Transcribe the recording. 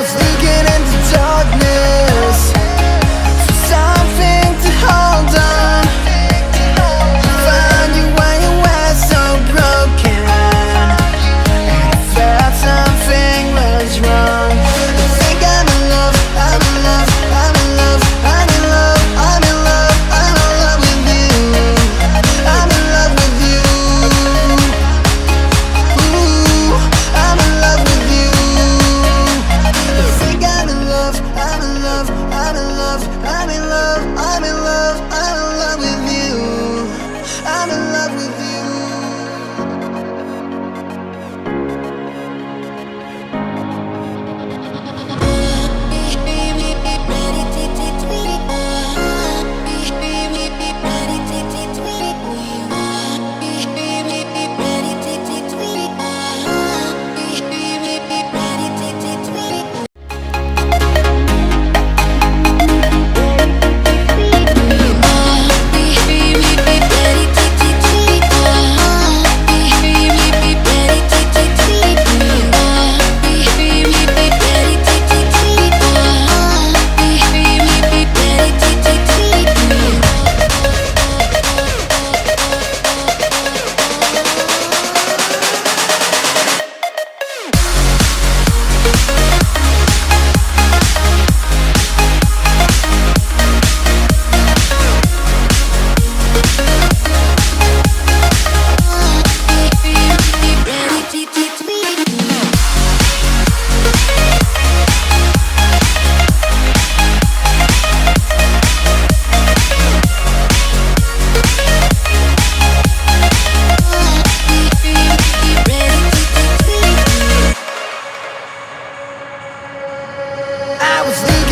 was looking into darkness for something to hold on. Found you when you were so broken, and I felt something was wrong. I think I'm in love, I'm in love, I'm in love, I'm in love, I'm in love, I'm in love with you. I'm in love with you. Ooh, I'm in love with you. I think I'm in love, I'm in love, I'm in love, I'm in love, I'm in love, I'm in love with you. I'm in love with you. I was leaving